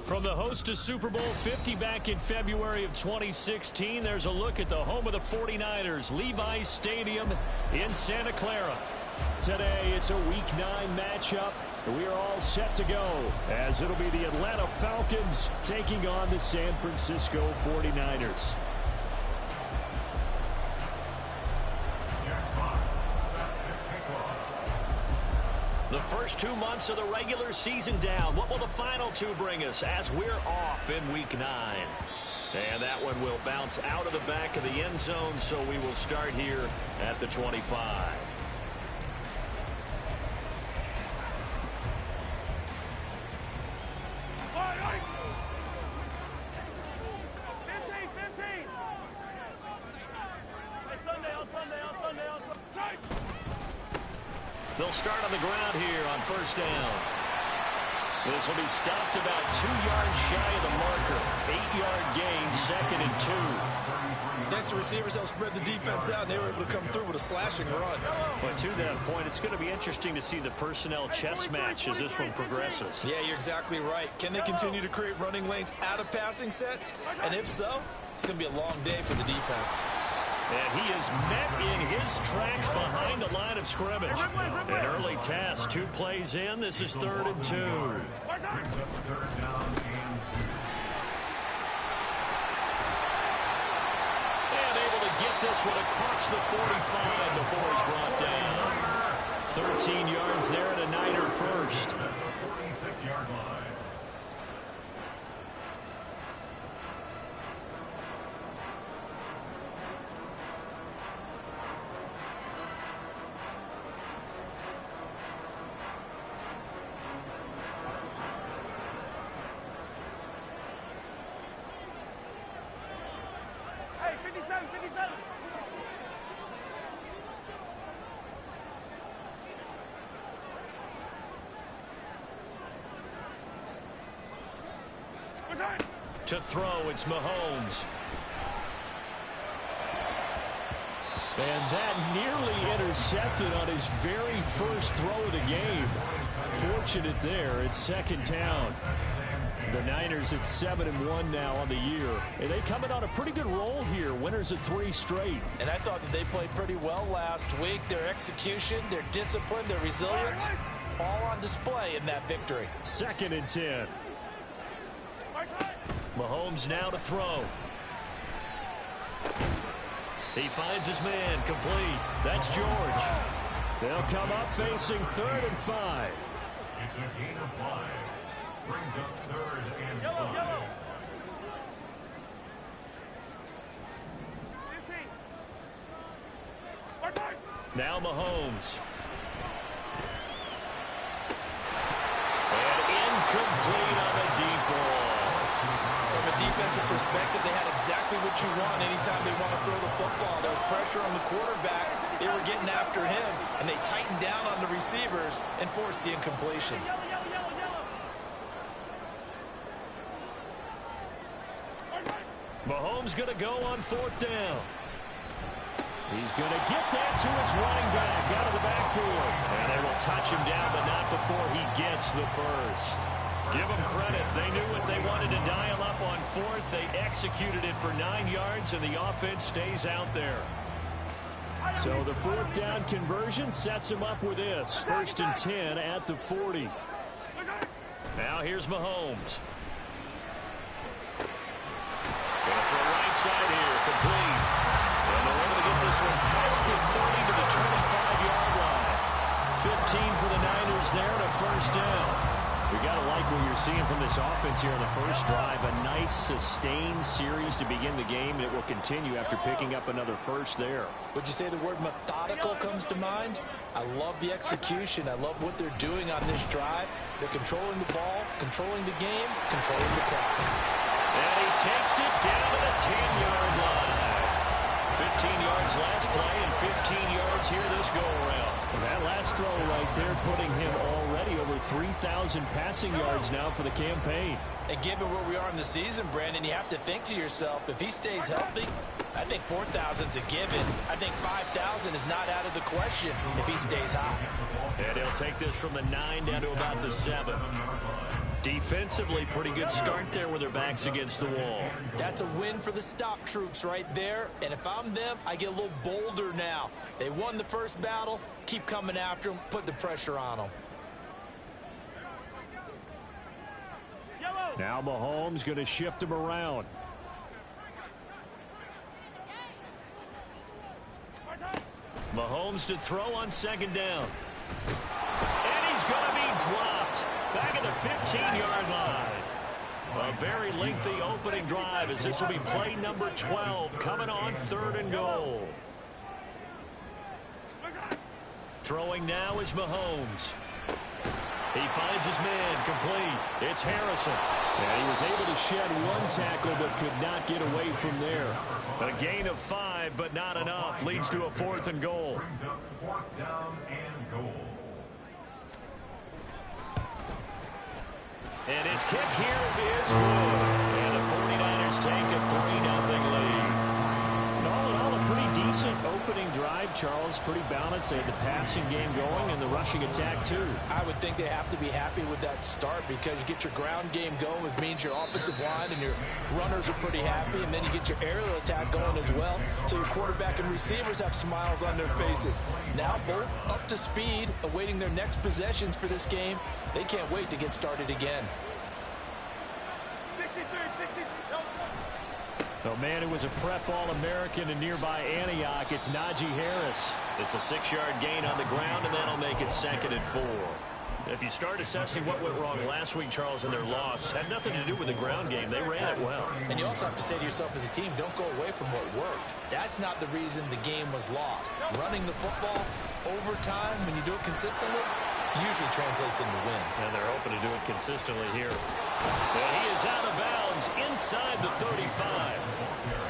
From the host to Super Bowl 50 back in February of 2016, there's a look at the home of the 49ers, Levi's Stadium in Santa Clara. Today, it's a Week 9 matchup. We are all set to go, as it'll be the Atlanta Falcons taking on the San Francisco 49ers. The first 2 months of the regular season down. What will the final 2 bring us as we're off in Week 9? And that one will bounce out of the back of the end zone, so we will start here at the 25. They'll start on the ground here on first down. This will be stopped about 2 yards shy of the marker. 8-yard gain, 2nd and 2. Next to receivers, they'll spread the defense out, and they were able to come through with a slashing run. But to that point, it's going to be interesting to see the personnel chess match as this one progresses. Yeah, you're exactly right. Can they continue to create running lanes out of passing sets? And if so, it's going to be a long day for the defense. And he is met in his tracks behind the line of scrimmage. An early task, 2 plays in. This is 3rd and 2. And able to get this one across the 45 before he's brought down. 13 yards there and a Niner first. 46-yard line. To throw, it's Mahomes. And that nearly intercepted on his very first throw of the game. Fortunate there, it's 2nd down. The Niners at 7-1 now on the year. And they coming on a pretty good roll here. Winners of 3 straight. And I thought that they played pretty well last week. Their execution, their discipline, their resilience, all on display in that victory. 2nd and 10. Mahomes now to throw. He finds his man, complete. That's George. They'll come up facing 3rd and 5. It's a gain of 5. Brings up 3rd and 5. Now Mahomes. And incomplete on the deep ball. From a defensive perspective, they had exactly what you want anytime they want to throw the football. There was pressure on the quarterback. They were getting after him, and they tightened down on the receivers and forced the incompletion. Mahomes going to go on 4th down. He's going to get that to his running back out of the backfield. And they will touch him down, but not before he gets the first. Give them credit. They knew what they wanted to dial up on 4th. They executed it for 9 yards, and the offense stays out there. So the 4th down conversion sets him up with this. 1st and 10 at the 40. Now here's Mahomes. Going to throw right side here, complete. And they're able to get this one past the 30 to the 25-yard line. 15 for the Niners there to 1st down. We got to like what you're seeing from this offense here in the first drive. A nice, sustained series to begin the game, and it will continue after picking up another first there. Would you say the word methodical comes to mind? I love the execution. I love what they're doing on this drive. They're controlling the ball, controlling the game, controlling the clock. And he takes it down to the 10-yard line. 15 yards last play and 15 yards here this go-around. And that last throw right there putting him already over 3,000 passing yards now for the campaign. And given where we are in the season, Brandon, you have to think to yourself, if he stays healthy, I think 4,000's a given. I think 5,000 is not out of the question if he stays hot. And he'll take this from the 9 down to about the 7. Defensively, pretty good start there with their backs against the wall. That's a win for the stop troops right there. And if I'm them, I get a little bolder now. They won the first battle. Keep coming after them. Put the pressure on them. Now Mahomes going to shift him around. Mahomes to throw on second down. And he's going to be dropped. Back at the 15-yard line. A very lengthy opening drive as this will be play number 12 coming on 3rd and goal. Throwing now is Mahomes. He finds his man complete. It's Harrison. And he was able to shed one tackle but could not get away from there. A gain of 5 but not enough. Leads to a 4th and goal. Brings up 4th down and goal. And his kick here is good. And the 49ers take a 3-0 lead. And all in all, a pretty decent opening drive, Charles. Pretty balanced. They had the passing game going and the rushing attack, too. I would think they have to be happy with that start because you get your ground game going, which means your offensive line and your runners are pretty happy, and then you get your aerial attack going as well, so your quarterback and receivers have smiles on their faces. Now both up to speed, awaiting their next possessions for this game. They can't wait to get started again. The man who was a prep All-American in nearby Antioch, it's Najee Harris. It's a 6-yard gain on the ground, and that'll make it 2nd and 4. If you start assessing what went wrong last week, Charles, in their loss, had nothing to do with the ground game. They ran it well. And you also have to say to yourself as a team, don't go away from what worked. That's not the reason the game was lost. Running the football overtime, when you do it consistently, usually translates into wins. And they're hoping to do it consistently here. And he is out of bounds inside the 35.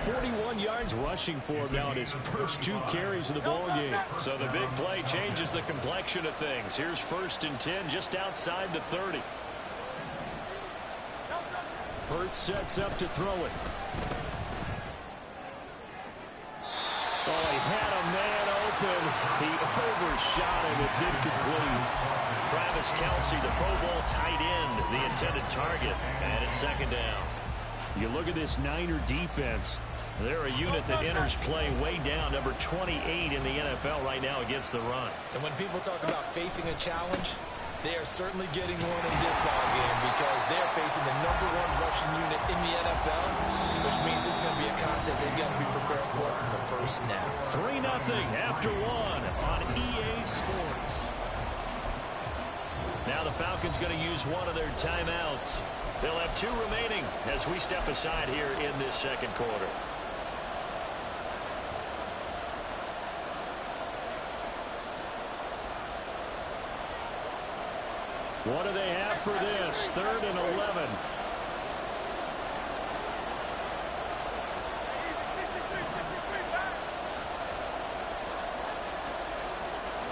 41 yards rushing for him now in his first 2 carries of the ball game. So the big play changes the complexion of things. Here's 1st and 10 just outside the 30. Hurts sets up to throw it. Oh, he had a man open. He overshot him. It's incomplete. Travis Kelce, the Pro Bowl tight end, the intended target. And it's 2nd down. You look at this Niner defense. They're a unit that enters play way down, number 28 in the NFL right now against the run. And when people talk about facing a challenge, they are certainly getting one in this ball game because they're facing the #1 rushing unit in the NFL, which means it's going to be a contest they've got to be prepared for from the first snap. 3-0 after 1 on EA Sports. Now the Falcons going to use one of their timeouts. They'll have 2 remaining as we step aside here in this 2nd quarter. What do they have for this? 3rd and 11.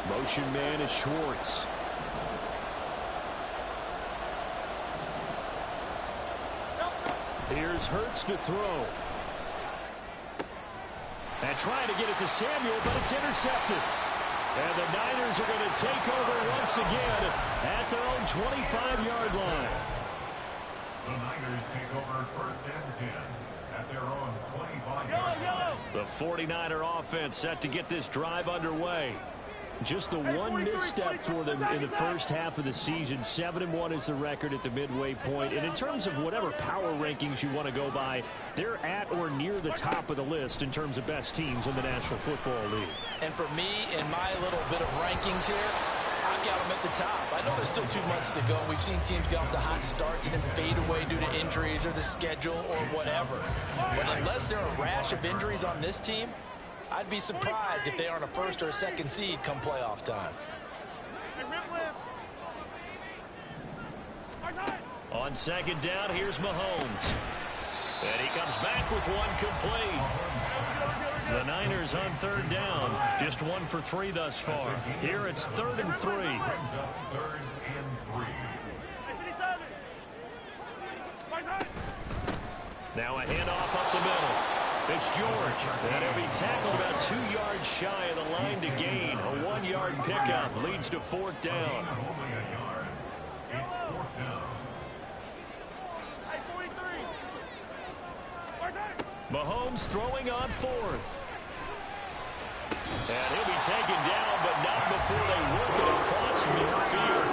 Motion man is Schwartz. Here's Hurts to throw. And trying to get it to Samuel, but it's intercepted. And the Niners are going to take over once again at their own 25-yard line. The Niners take over 1st and 10 at their own 25-yard line. The 49er offense set to get this drive underway. Just the one misstep for them in the first half of the season. 7-1 is the record at the midway point. And in terms of whatever power rankings you want to go by, they're at or near the top of the list in terms of best teams in the National Football League. And for me, in my little bit of rankings here, I've got them at the top. I know there's still 2 months to go. We've seen teams get off to hot starts and then fade away due to injuries or the schedule or whatever. But unless there are a rash of injuries on this team, I'd be surprised if they aren't a 1st or a 2nd seed come playoff time. On 2nd down, here's Mahomes. And he comes back with one complete. The Niners on 3rd down. Just 1 for 3 thus far. Here it's 3rd and 3. Brings up 3rd and 3. Now a handoff up the middle. It's George. And he'll be tackled about 2 yards shy of the line to gain. A 1-yard pickup leads to 4th down. Only a yard. It's 4th down. Mahomes throwing on fourth. And he'll be taken down, but not before they work it across midfield.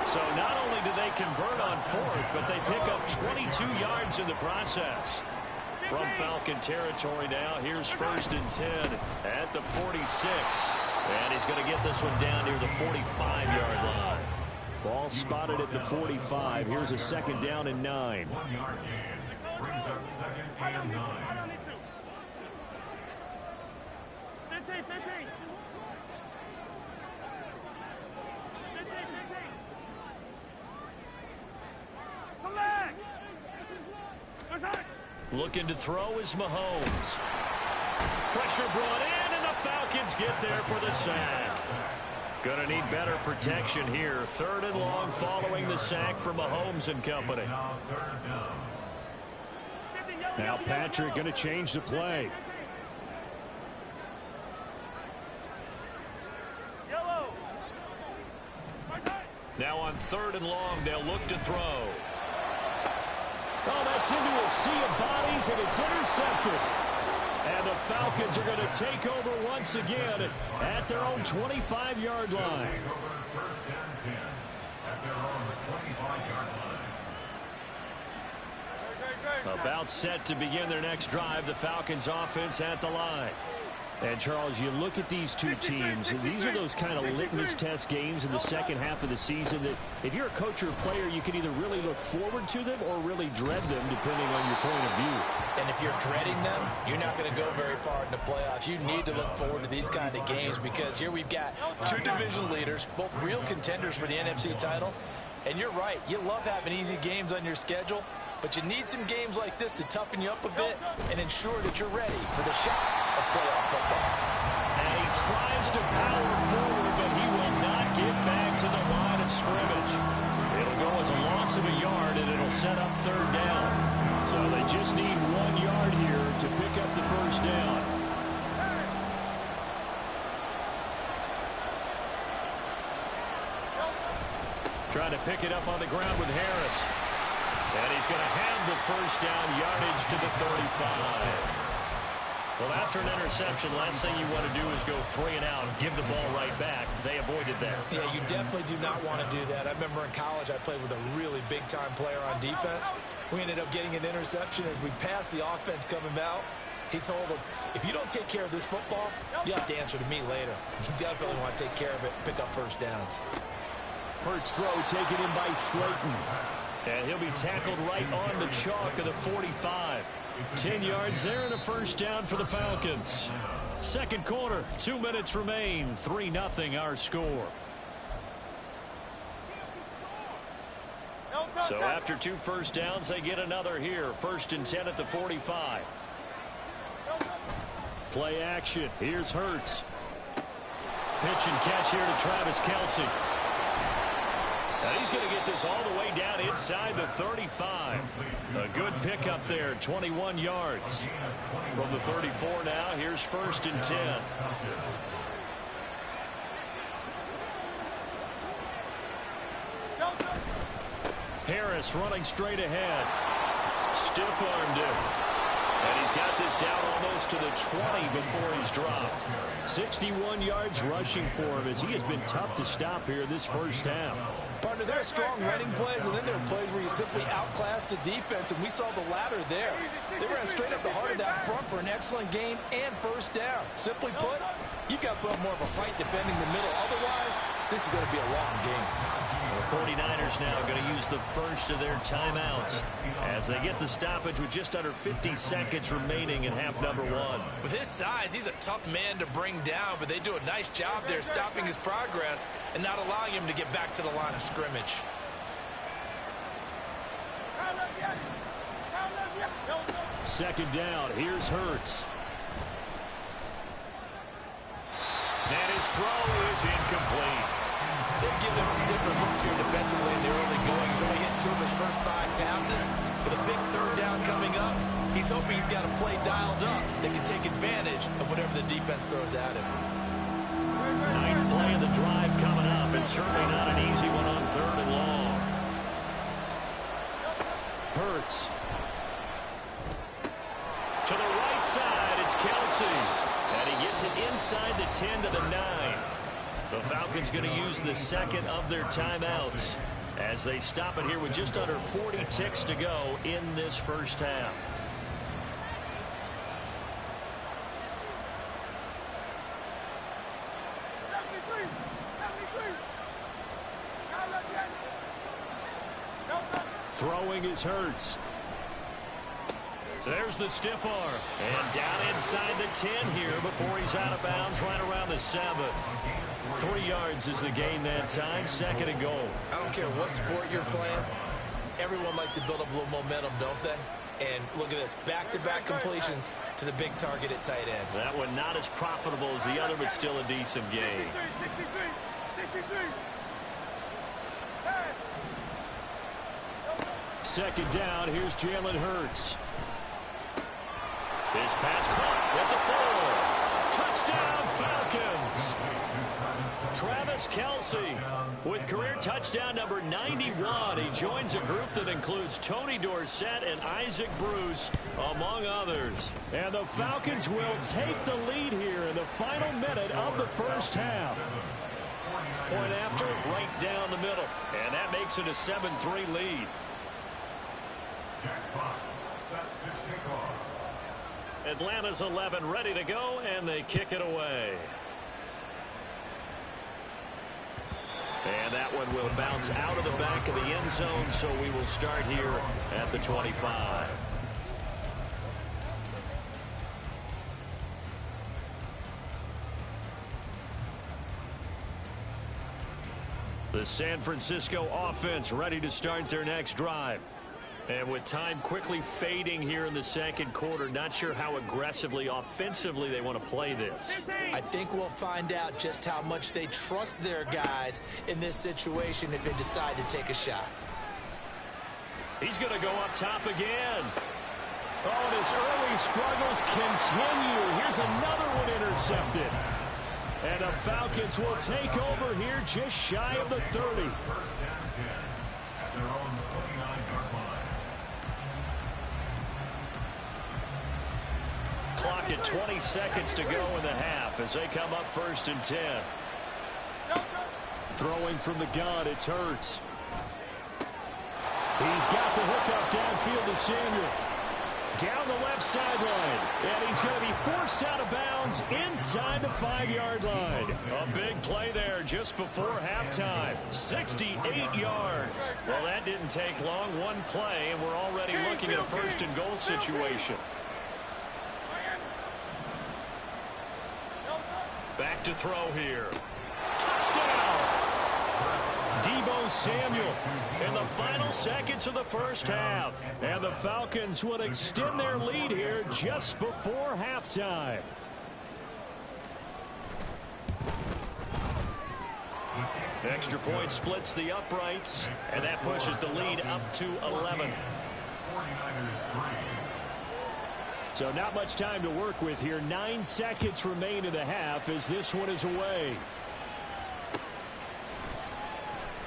So not only do they convert on fourth, but they pick up 22 yards in the process. From Falcon territory now, here's 1st and 10 at the 46. And he's going to get this one down near the 45-yard line. Ball spotted at the 45. Here's a 2nd down and 9. 1 yard gain. Brings up 2nd and 9. 15. Come back. Looking to throw is Mahomes. Pressure brought in, and the Falcons get there for the sack. Gonna need better protection here. 3rd and long following the sack for Mahomes and company. Now Patrick going to change the play. Now on 3rd and long, they'll look to throw. Oh, that's into a sea of bodies, and it's intercepted. And the Falcons are going to take over once again at their own 25-yard line. First and 10 at their own 25-yard line. About set to begin their next drive, the Falcons offense at the line. And, Charles, you look at these two teams, and these are those kind of litmus test games in the second half of the season that if you're a coach or a player, you can either really look forward to them or really dread them, depending on your point of view. And if you're dreading them, you're not going to go very far in the playoffs. You need to look forward to these kind of games because here we've got two division leaders, both real contenders for the NFC title. And you're right, you love having easy games on your schedule, but you need some games like this to toughen you up a bit and ensure that you're ready for the shock of playoff football. And he tries to power forward, but he will not get back to the line of scrimmage. It'll go as a loss of a yard, and it'll set up 3rd down. So they just need 1 yard here to pick up the 1st down. Trying to pick it up on the ground with Harris. And he's going to have the 1st down, yardage to the 35. Well, after an interception, last thing you want to do is go 3 and out and give the ball right back. They avoided that. Yeah, you definitely do not want to do that. I remember in college I played with a really big-time player on defense. We ended up getting an interception as we passed the offense coming out. He told him, if you don't take care of this football, you have to answer to me later. You definitely want to take care of it, pick up 1st downs. Hurts throw taken in by Slayton. And he'll be tackled right on the chalk of the 45. 10 yards there and a 1st down for the Falcons. 2nd quarter, 2 minutes remain. 3-0 our score. So after 2 1st downs, they get another here. 1st and 10 at the 45. Play action. Here's Hurts. Pitch and catch here to Travis Kelce. And he's going to get this all the way down inside the 35. A good pickup there, 21 yards. From the 34 now, here's 1st and 10. Harris running straight ahead. Stiff-armed him. And he's got this down almost to the 20 before he's dropped. 61 yards rushing for him as he has been tough to stop here this 1st half. Partner, there are strong running plays, and then there are plays where you simply outclass the defense, and we saw the latter there. They ran straight up the heart of that front for an excellent gain and 1st down. Simply put, you've got to put up more of a fight defending the middle. Otherwise, this is going to be a long game. The 49ers now going to use the first of their timeouts as they get the stoppage with just under 50 seconds remaining in half number 1. With his size, he's a tough man to bring down, but they do a nice job there stopping his progress and not allowing him to get back to the line of scrimmage. Second down. Here's Hurts. And his throw is incomplete. They've given him some different looks here defensively in the early going. He's only hit 2 of his first 5 passes. With a big 3rd down coming up, he's hoping he's got a play dialed up that can take advantage of whatever the defense throws at him. 9th play of the drive coming up, and certainly not an easy one on 3rd and long. Hurts. To the right 10 to the 9. The Falcons going to use the second of their timeouts as they stop it here with just under 40 ticks to go in this first half. Throwing is Hurts. There's the stiff arm. And down inside the 10 here before he's out of bounds right around the 7. 3 yards is the gain that time. Second and goal. I don't care what sport you're playing. Everyone likes to build up a little momentum, don't they? And look at this. Back-to-back completions to the big target at tight end. That one not as profitable as the other, but still a decent gain. Second down, here's Jalen Hurts. His pass caught at the 4. Touchdown, Falcons. Travis Kelce with career touchdown number 91. He joins a group that includes Tony Dorsett and Isaac Bruce, among others. And the Falcons will take the lead here in the final minute of the first half. Point after, right down the middle. And that makes it a 7-3 lead. Jack Fox set to kick off. Atlanta's 11 ready to go, and they kick it away. And that one will bounce out of the back of the end zone, so we will start here at the 25. The San Francisco offense ready to start their next drive. And with time quickly fading here in the second quarter, not sure how aggressively, offensively they want to play this. I think we'll find out just how much they trust their guys in this situation if they decide to take a shot. He's going to go up top again. Oh, and his early struggles continue. Here's another one intercepted. And the Falcons will take over here just shy of the 30. First down 10 at their own 29-yard line. Clock at 20 seconds to go in the half as they come up first and 10. Throwing from the gun, it's Hurts. He's got the hookup downfield to Samuel. Down the left sideline. And he's going to be forced out of bounds inside the 5-yard line. A big play there just before halftime. 68 yards. Well, that didn't take long. One play, and we're already looking at a first and goal situation. Back to throw here. Touchdown! Deebo Samuel in the final seconds of the first half. And the Falcons would extend their lead here just before halftime. Extra point splits the uprights, and that pushes the lead up to 11. 49ers 3. So not much time to work with here. 9 seconds remain in the half as this one is away.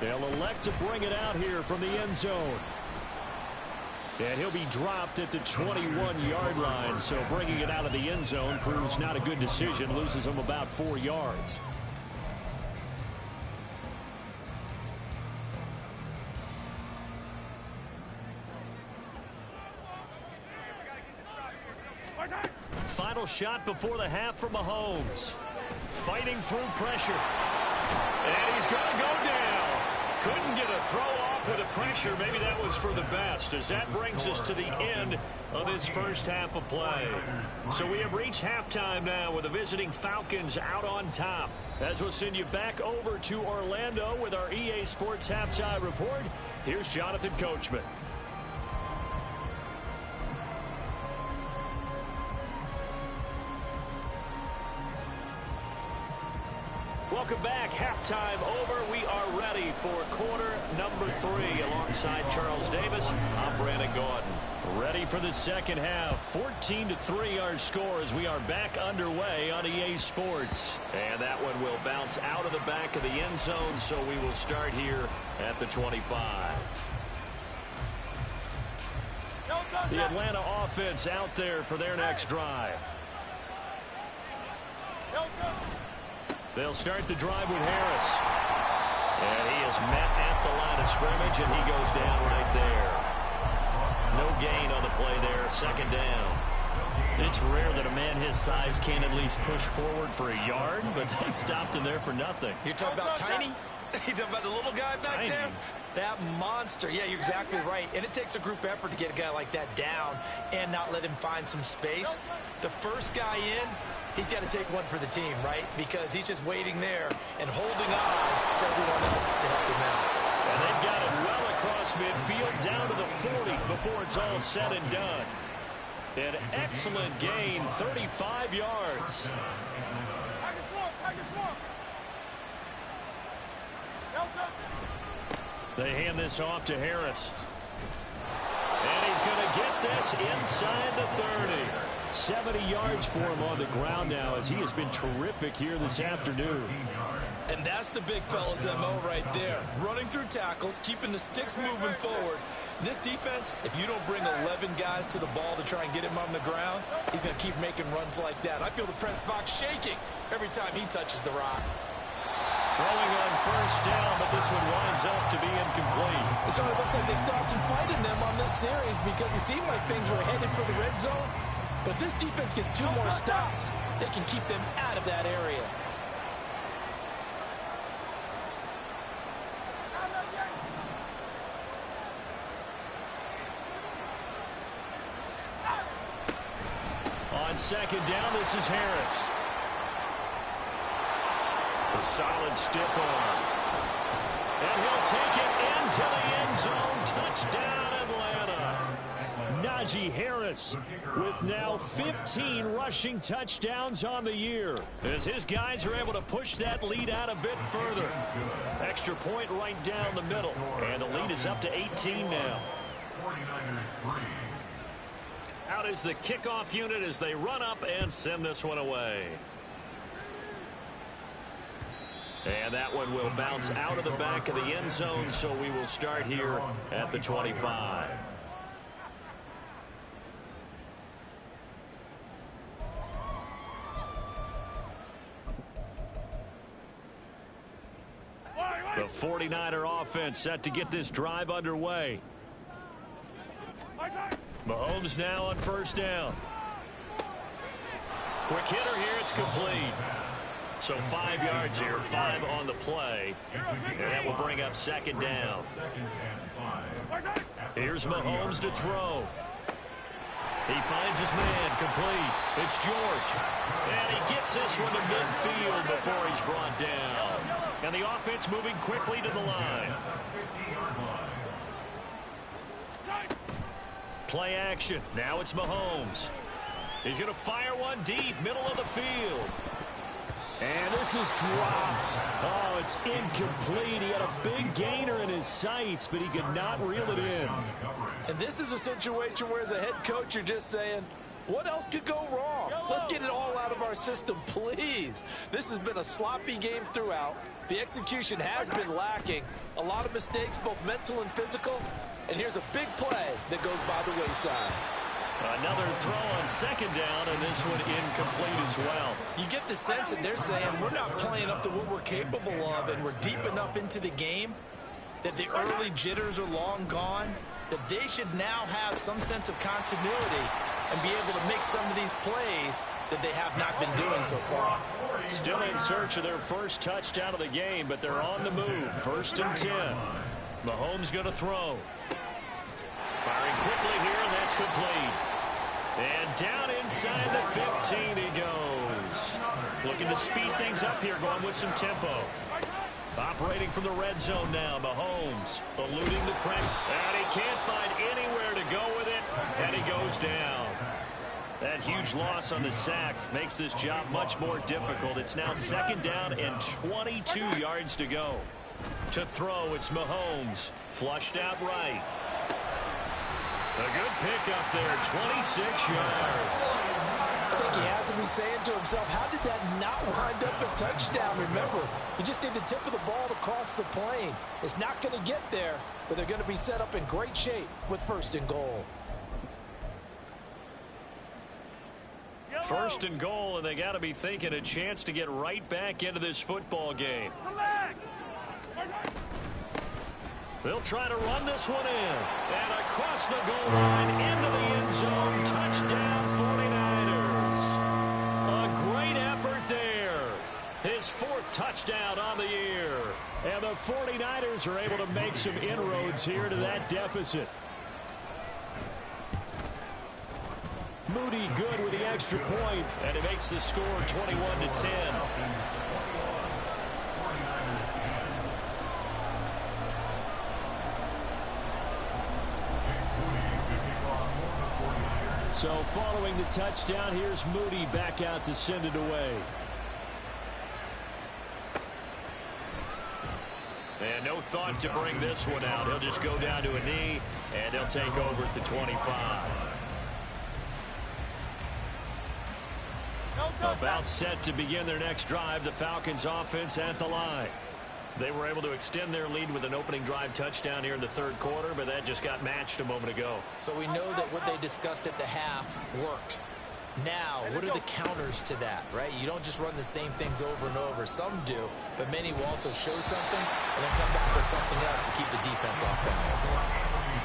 They'll elect to bring it out here from the end zone. And he'll be dropped at the 21-yard line. So bringing it out of the end zone proves not a good decision. Loses him about 4 yards. Final shot before the half from Mahomes. Fighting through pressure. And he's going to go down. Couldn't get a throw off with the pressure. Maybe that was for the best, as that brings us to the end of this first half of play. So we have reached halftime now with the visiting Falcons out on top. As we'll send you back over to Orlando with our EA Sports Halftime Report, here's Jonathan Coachman. Welcome back. Halftime over. We are ready for quarter number 3 alongside Charles Davis. I'm Brandon Gordon. Ready for the second half. 14-3 our score as we are back underway on EA Sports. And that one will bounce out of the back of the end zone, so we will start here at the 25. The Atlanta offense out there for their next drive. They'll start the drive with Harris. And he is met at the line of scrimmage, and he goes down right there. No gain on the play there, second down. It's rare that a man his size can at least push forward for a yard, but they stopped him there for nothing. You're talking about tiny? You're talking about the little guy back Tiny. there? That monster. Yeah, you're exactly right. And it takes a group effort to get a guy like that down and not let him find some space. The first guy in, he's got to take one for the team, right? Because he's just waiting there and holding on for everyone else to help him out. And they've got it well across midfield down to the 40 before it's all said and done. An excellent gain, 35 yards. They hand this off to Harris. And he's going to get this inside the 30. 70 yards for him on the ground now as he has been terrific here this afternoon. And that's the big fella's MO right there. Running through tackles, keeping the sticks moving forward. This defense, if you don't bring 11 guys to the ball to try and get him on the ground, he's going to keep making runs like that. I feel the press box shaking every time he touches the rock. Throwing on first down, but this one winds up to be incomplete. It sort of looks like they stopped some fight in them on this series because it seemed like things were headed for the red zone. But if this defense gets 2 more stops, they can keep them out of that area. On second down, this is Harris. A solid stiff arm. And he'll take it into the end zone. Touchdown, Atlanta. Najee Harris with now 15 rushing touchdowns on the year. As his guys are able to push that lead out a bit further. Extra point right down the middle. And the lead is up to 18 now. 49ers 3. Out is the kickoff unit as they run up and send this one away. And that one will bounce out of the back of the end zone, so we will start here at the 25. The 49er offense set to get this drive underway. Mahomes now on first down. Quick hitter here, it's complete. So 5 yards here, 5 on the play. And that will bring up second down. Here's Mahomes to throw. He finds his man, complete. It's George. And he gets this one to midfield before he's brought down. And the offense moving quickly to the line. Play action. Now it's Mahomes. He's going to fire one deep, middle of the field. And this is dropped. Oh, it's incomplete. He had a big gainer in his sights, but he could not reel it in. And this is a situation where as a head coach you're just saying, what else could go wrong? Let's get it all out of our system, please. This has been a sloppy game throughout. The execution has been lacking. A lot of mistakes, both mental and physical. And here's a big play that goes by the wayside. Another throw on second down, and this one incomplete as well. You get the sense that they're saying we're not playing up to what we're capable of, and we're deep enough into the game that the early jitters are long gone, that they should now have some sense of continuity and be able to make some of these plays that they have not been doing so far. Still in search of their first touchdown of the game, but they're on the move. 1st and 10. Mahomes going to throw. Firing quickly here, and that's complete. And down inside the 15 he goes. Looking to speed things up here, going with some tempo. Operating from the red zone now, Mahomes eluding the pressure. And he can't find anywhere to go with it, and he goes down. That huge loss on the sack makes this job much more difficult. It's now second down and 22 yards to go. To throw, it's Mahomes. Flushed out right. A good pick up there, 26 yards. I think he has to be saying to himself, how did that not wind up a touchdown? Remember, you just need the tip of the ball to cross the plane. It's not going to get there, but they're going to be set up in great shape with 1st and goal. First and goal, and they got to be thinking a chance to get right back into this football game. They'll try to run this one in. And across the goal line into the end zone. Touchdown 49ers. A great effort there. His fourth touchdown on the year. And the 49ers are able to make some inroads here to that deficit. Moody good with the extra point. And it makes the score 21-10. So following the touchdown, here's Moody back out to send it away. And no thought to bring this one out. He'll just go down to a knee, and he'll take over at the 25. About set to begin their next drive, the Falcons offense at the line. They were able to extend their lead with an opening drive touchdown here in the third quarter, but that just got matched a moment ago. So we know that what they discussed at the half worked. Now, what are the counters to that, right? You don't just run the same things over and over. Some do, but many will also show something and then come back with something else to keep the defense off balance.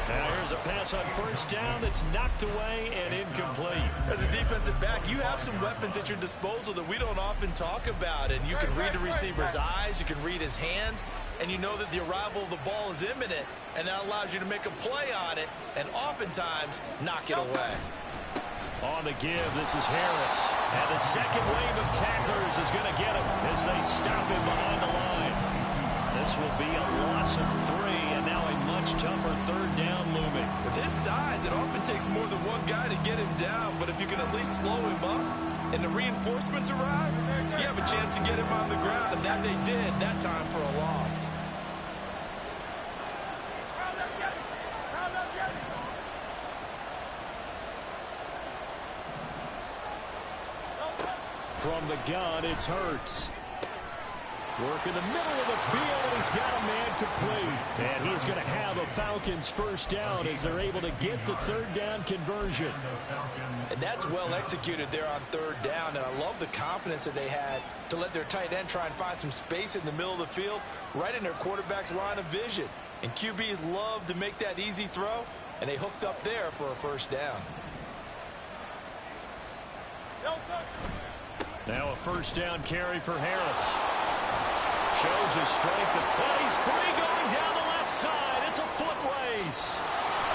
Now here's a pass on first down that's knocked away and incomplete. As a defensive back, you have some weapons at your disposal that we don't often talk about, and you can read the receiver's eyes, you can read his hands, and you know that the arrival of the ball is imminent, and that allows you to make a play on it and oftentimes knock it away. On the give, this is Harris. And the second wave of tacklers is going to get him as they stop him behind the line. This will be a loss of 3, and now a much tougher third down looming. With his size, it often takes more than one guy to get him down, but if you can at least slow him up and the reinforcements arrive, you have a chance to get him on the ground, and that they did that time for a loss. From the gun, it's Hurts. Work in the middle of the field, and he's got a man complete. And he's going to have a Falcons first down as they're able to get the third down conversion. And that's well executed there on third down, and I love the confidence that they had to let their tight end try and find some space in the middle of the field, right in their quarterback's line of vision. And QBs love to make that easy throw, and they hooked up there for a first down. Now a first down carry for Harris. Shows his strength. And he's free going down the left side. It's a foot race.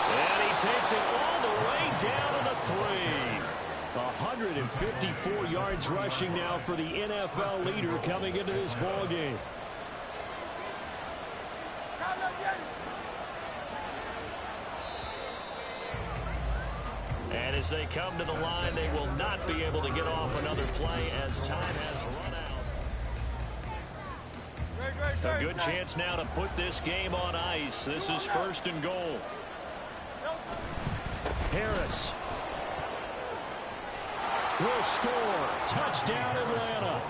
And he takes it all the way down to the 3. 154 yards rushing now for the NFL leader coming into this ball game. And as they come to the line, they will not be able to get off another play as time has run out. A good chance now to put this game on ice. This is first and goal. Harris will score. Touchdown, Atlanta.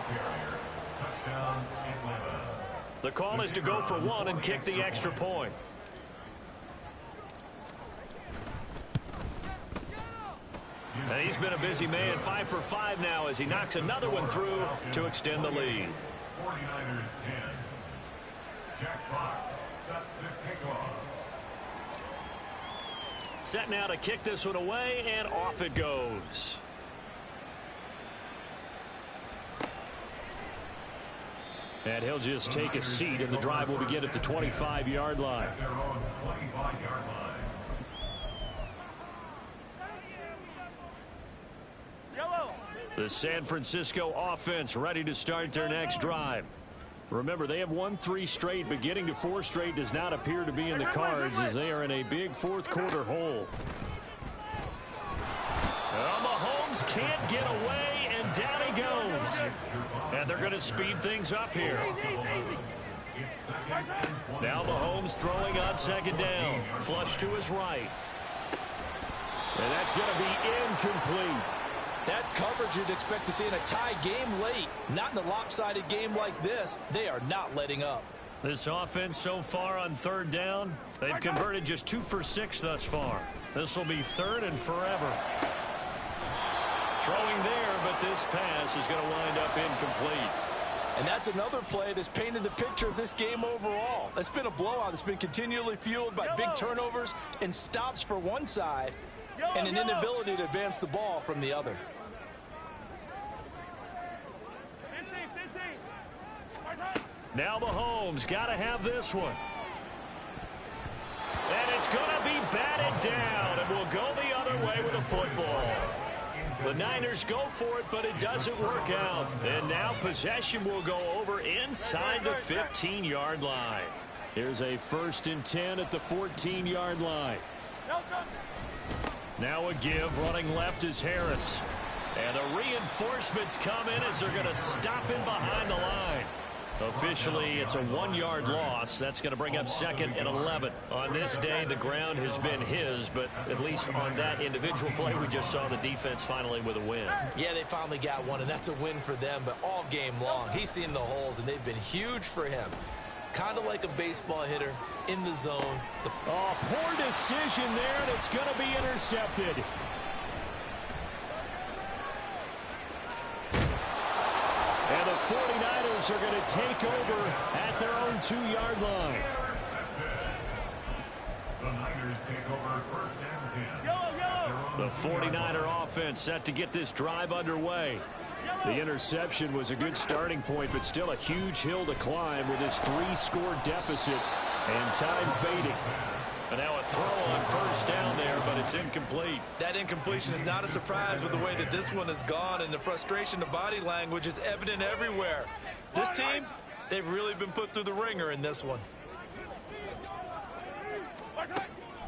The call is to go for 1 and kick the extra point. And he's been a busy man, 5 for 5 now as he knocks another one through to extend the lead. 49ers 10. Jack Fox set to kick off. Set now to kick this one away, and off it goes. And he'll just take a seat, and the drive will begin at the 25-yard line. At their own 25-yard line. The San Francisco offense ready to start their next drive. Remember, they have won 3 straight, but getting to 4 straight does not appear to be in the cards as they are in a big fourth quarter hole. Well, Mahomes can't get away, and down he goes. And they're going to speed things up here. Now Mahomes throwing on second down. Flush to his right. And that's going to be incomplete. That's coverage you'd expect to see in a tie game late. Not in a lopsided game like this. They are not letting up. This offense so far on third down, they've converted just 2 for 6 thus far. This will be third and forever. Throwing there, but this pass is going to wind up incomplete. And that's another play that's painted the picture of this game overall. It's been a blowout. It's been continually fueled by big turnovers and stops for one side and an inability to advance the ball from the other. Now Mahomes got to have this one. And it's going to be batted down, and we'll go the other way with a football. The Niners go for it, but it doesn't work out. And now possession will go over inside the 15-yard line. Here's a 1st and 10 at the 14-yard line. Now a give. Running left is Harris. And the reinforcements come in as they're going to stop him behind the line. Officially, it's a 1-yard loss. That's going to bring up 2nd and 11. On this day, the ground has been his, but at least on that individual play, we just saw the defense finally with a win. Yeah, they finally got one, and that's a win for them, but all game long, he's seen the holes, and they've been huge for him. Kind of like a baseball hitter in the zone. Oh, poor decision there, and it's going to be intercepted. And the 49ers are going to take over at their own 2-yard line. The Niners take over 1st and 10. The 49er offense set to get this drive underway. The interception was a good starting point, but still a huge hill to climb with this 3-score deficit and time fading. And now a throw on 1st down there, but it's incomplete. That incompletion is not a surprise with the way that this one has gone, and the frustration of body language is evident everywhere. This team, they've really been put through the ringer in this one.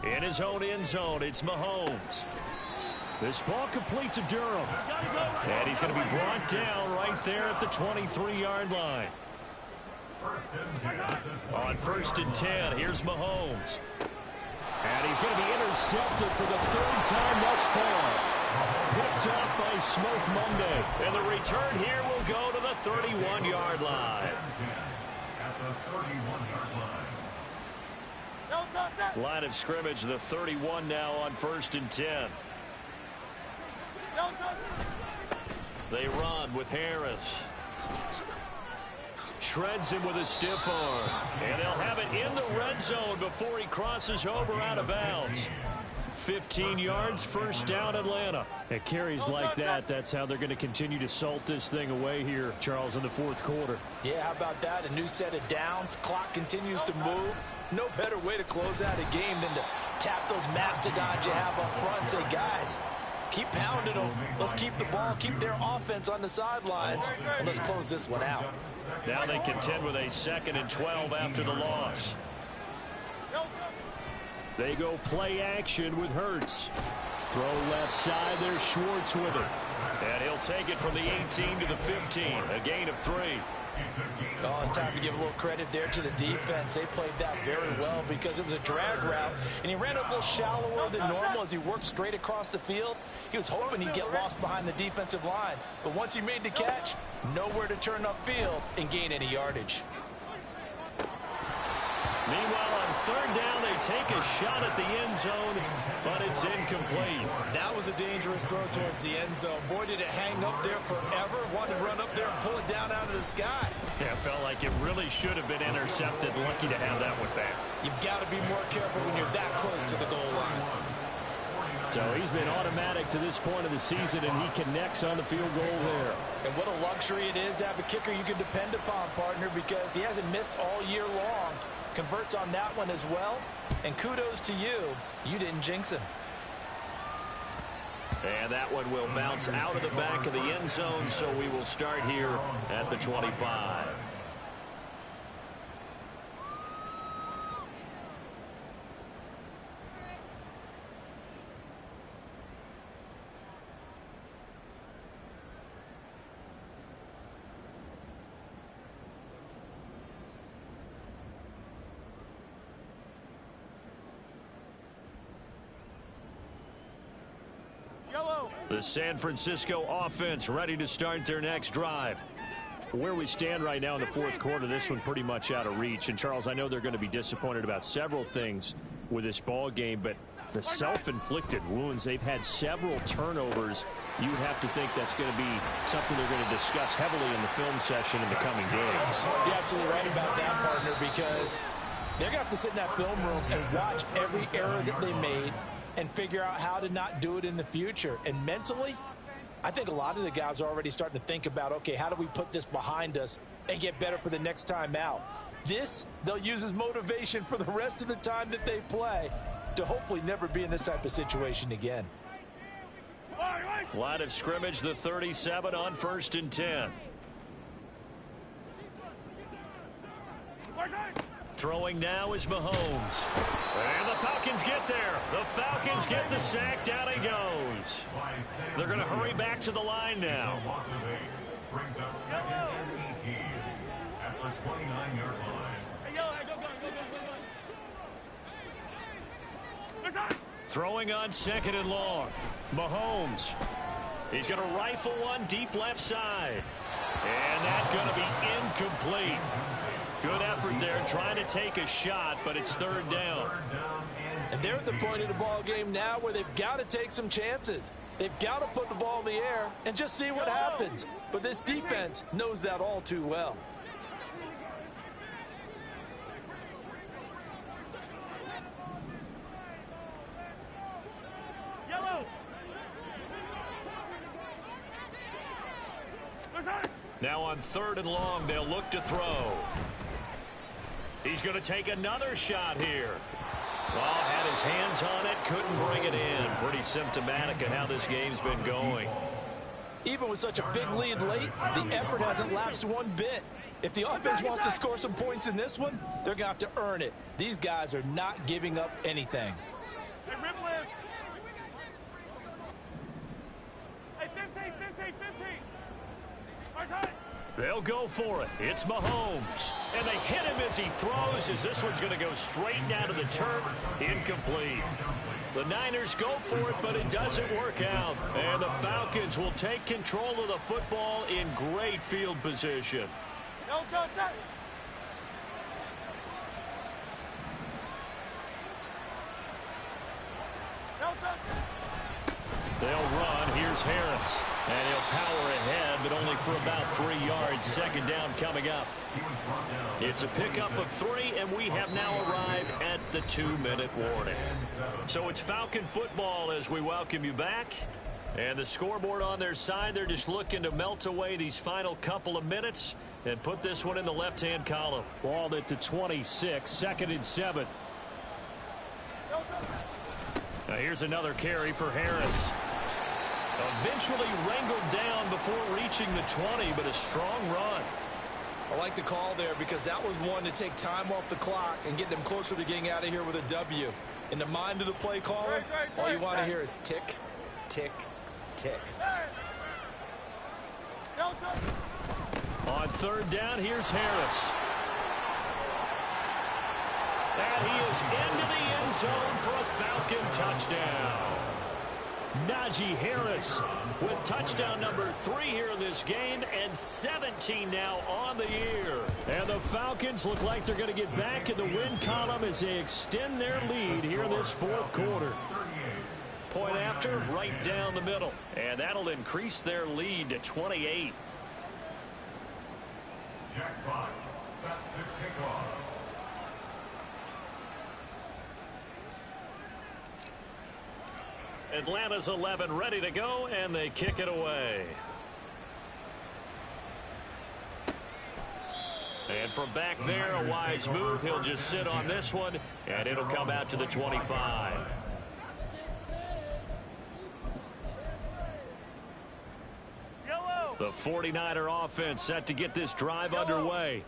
In his own end zone, it's Mahomes. This ball complete to Durham. And he's going to be brought down right there at the 23-yard line. On 1st and 10, here's Mahomes. And he's going to be intercepted for the 3rd time thus far. Picked up by Smoke Monday. And the return here will go to the 31-yard line. Line of scrimmage, the 31 now on 1st and 10. They run with Harris. Shreds him with a stiff arm. And they'll have it in the red zone before he crosses over out of bounds. 15 yards, 1st down, Atlanta. At carries like that, that's how they're going to continue to salt this thing away here, Charles, in the 4th quarter. Yeah, how about that? A new set of downs. Clock continues to move. No better way to close out a game than to tap those mastodons you have up front and say, guys, keep pounding them. Let's keep the ball, keep their offense on the sidelines, and let's close this one out. Now they contend with a 2nd and 12 after the loss. They go play action with Hurts. Throw left side, there's Schwartz with it. And he'll take it from the 18 to the 15, a gain of 3. Oh, it's time to give a little credit there to the defense. They played that very well because it was a drag route, and he ran a little shallower than normal as he worked straight across the field. He was hoping he'd get lost behind the defensive line, but once he made the catch, nowhere to turn upfield and gain any yardage. Meanwhile, on 3rd down, they take a shot at the end zone, but it's incomplete. That was a dangerous throw towards the end zone. Boy, did it hang up there forever. Wanted to run up there and pull it down out of the sky. Yeah, it felt like it really should have been intercepted. Lucky to have that one back. You've got to be more careful when you're that close to the goal line. So he's been automatic to this point of the season, and he connects on the field goal there. And what a luxury it is to have a kicker you can depend upon, partner, because he hasn't missed all year long. Converts on that one as well, and kudos to you. You didn't jinx him. And that one will bounce out of the back of the end zone, so we will start here at the 25. The San Francisco offense ready to start their next drive. Where we stand right now in the 4th quarter, this one pretty much out of reach. And, Charles, I know they're going to be disappointed about several things. with this ball game, but the self-inflicted wounds, they've had several turnovers. You would have to think that's going to be something they're going to discuss heavily in the film session in the coming games. You're absolutely right about that, partner, because they're going to have to sit in that film room and watch every error that they made and figure out how to not do it in the future. And mentally, I think a lot of the guys are already starting to think about, okay, how do we put this behind us and get better for the next time out? This, they'll use as motivation for the rest of the time that they play to hopefully never be in this type of situation again. Line of scrimmage, the 37 on 1st and 10. Throwing now is Mahomes. And the Falcons get there. The Falcons get the sack. Down he goes. They're going to hurry back to the line now. Brings up 2nd and 18 at the 29-yard line. Throwing on 2nd and long. Mahomes. He's going to rifle one deep left side. And that's going to be incomplete. Good effort there trying to take a shot, but it's 3rd down. And they're at the point of the ball game now where they've got to take some chances. They've got to put the ball in the air and just see what happens. But this defense knows that all too well. Now on 3rd and long, they'll look to throw. He's going to take another shot here. Well, had his hands on it, couldn't bring it in. Pretty symptomatic of how this game's been going. Even with such a big lead late, the effort hasn't lapsed one bit. If the offense wants to score some points in this one, they're going to have to earn it. These guys are not giving up anything. They'll go for it. It's Mahomes. And they hit him as he throws, as this one's going to go straight down to the turf. Incomplete. The Niners go for it, but it doesn't work out. And the Falcons will take control of the football in great field position. They'll run. Here's Harris. And he'll power ahead, but only for about 3 yards. 2nd down coming up. It's a pickup of 3, and we have now arrived at the 2-minute warning. So it's Falcon football as we welcome you back. And the scoreboard on their side, they're just looking to melt away these final couple of minutes and put this one in the left-hand column. Ball at the 26, 2nd and 7. Now here's another carry for Harris. Eventually wrangled down before reaching the 20, but a strong run. I like the call there because that was one to take time off the clock and get them closer to getting out of here with a W. In the mind of the play caller, all you want to hear is tick, tick, tick. On 3rd down, here's Harris. And he is into the end zone for a Falcon touchdown. Najee Harris with touchdown number 3 here in this game, and 17 now on the year. And the Falcons look like they're going to get back in the win column as they extend their lead here in this 4th quarter. Point after, right down the middle. And that'll increase their lead to 28. Jack Fox set to kick off. Atlanta's 11 ready to go, and they kick it away. And from back there, a wise move. He'll just sit on this one, and it'll come out to the 25. The 49er offense set to get this drive underway.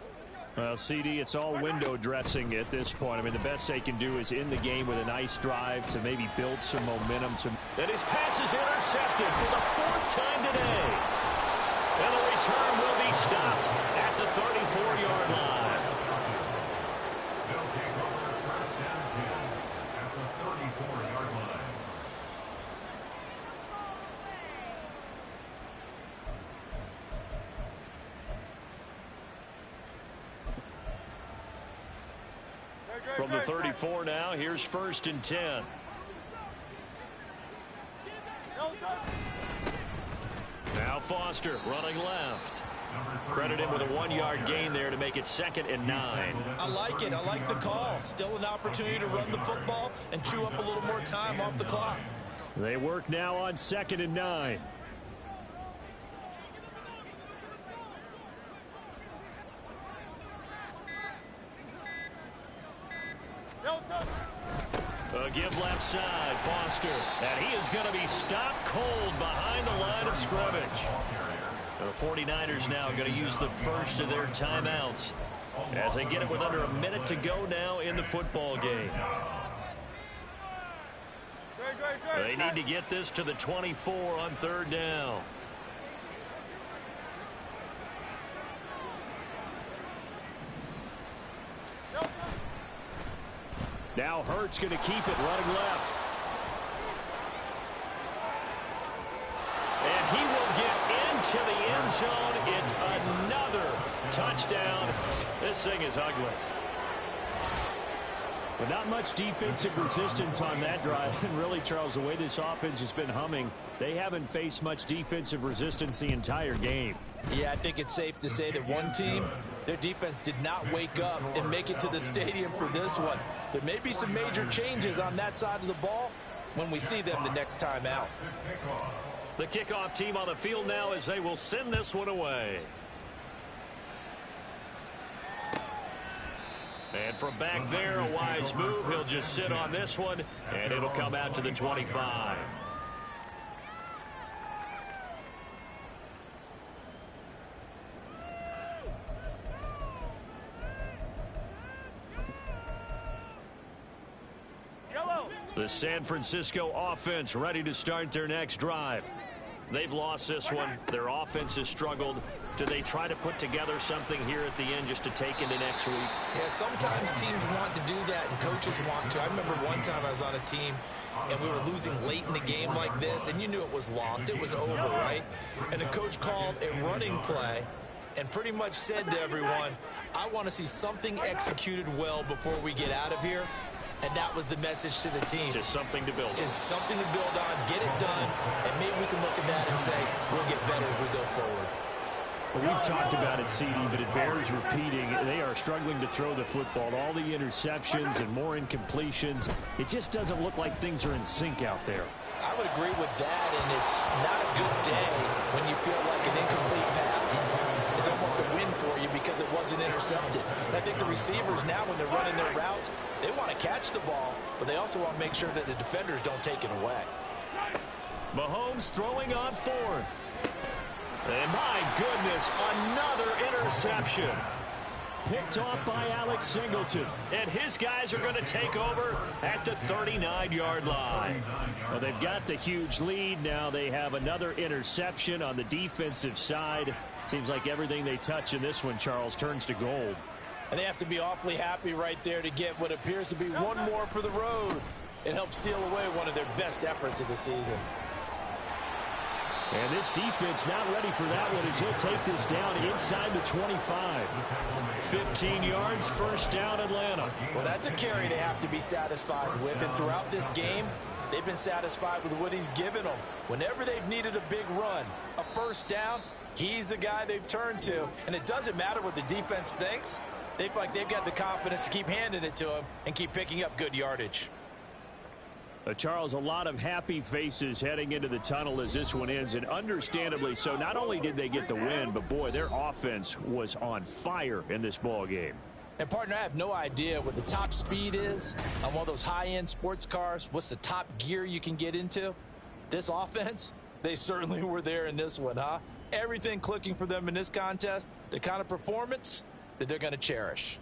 Well, CD, it's all window dressing at this point. I mean, the best they can do is end the game with a nice drive to maybe build some momentum. And his pass is intercepted for the 4th time today. And the return will be stopped at the 34-yard line. They'll take over 1st and 10 at the 34-yard line. From the 34 now, here's 1st and 10. Now Foster running left. Credit him with a 1-yard gain there to make it 2nd and 9. I like it. I like the call. Still an opportunity to run the football and chew up a little more time off the clock. They work now on 2nd and 9. A give left side, Foster. And he is going to be stopped cold behind the line of scrimmage. The 49ers now going to use the first of their timeouts as they get it with under a minute to go now in the football game. They need to get this to the 24 on 3rd down. Now Hurts going to keep it running left. And he will get into the end zone. It's another touchdown. This thing is ugly. But not much defensive resistance on that drive. And really, Charles, the way this offense has been humming, they haven't faced much defensive resistance the entire game. Yeah, I think it's safe to say that one team, their defense did not wake up and make it to the stadium for this one. There may be some major changes on that side of the ball when we see them the next time out. The kickoff team on the field now as they will send this one away. And from back there, a wise move. He'll just sit on this one, and it'll come out to the 25. The San Francisco offense ready to start their next drive. They've lost this one. Their offense has struggled. Do they try to put together something here at the end just to take into next week? Yeah, sometimes teams want to do that and coaches want to. I remember one time I was on a team and we were losing late in the game like this, and you knew it was lost. It was over, right? And the coach called a running play and pretty much said to everyone, I want to see something executed well before we get out of here. And that was the message to the team. Just something to build on. Just something to build on, get it done, and maybe we can look at that and say, we'll get better as we go forward. Well, we've talked about it, CD, but it bears repeating. They are struggling to throw the football. All the interceptions and more incompletions. It just doesn't look like things are in sync out there. I would agree with that, and it's not a good day when you feel like an incomplete pass is almost a win for you because it wasn't intercepted. And I think the receivers now, when they're running their routes, they want to catch the ball, but they also want to make sure that the defenders don't take it away. Mahomes throwing on 4th. And my goodness, another interception. Picked off by Alex Singleton. And his guys are going to take over at the 39-yard line. Well, they've got the huge lead. Now they have another interception on the defensive side. Seems like everything they touch in this one, Charles, turns to gold. And they have to be awfully happy right there to get what appears to be one more for the road. It helps seal away one of their best efforts of the season. And this defense not ready for that one as he'll take this down inside the 25. 15 yards, 1st down, Atlanta. Well, that's a carry they have to be satisfied with. And throughout this game, they've been satisfied with what he's given them. Whenever they've needed a big run, a 1st down, he's the guy they've turned to. And it doesn't matter what the defense thinks. They feel like they've got the confidence to keep handing it to him and keep picking up good yardage. Charles, a lot of happy faces heading into the tunnel as this one ends, and understandably so. Not only did they get the win, but boy, their offense was on fire in this ball game. And partner, I have no idea what the top speed is on one of those high-end sports cars. What's the top gear you can get into? This offense, they certainly were there in this one, huh? Everything clicking for them in this contest, the kind of performance that they're going to cherish.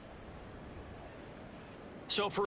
So for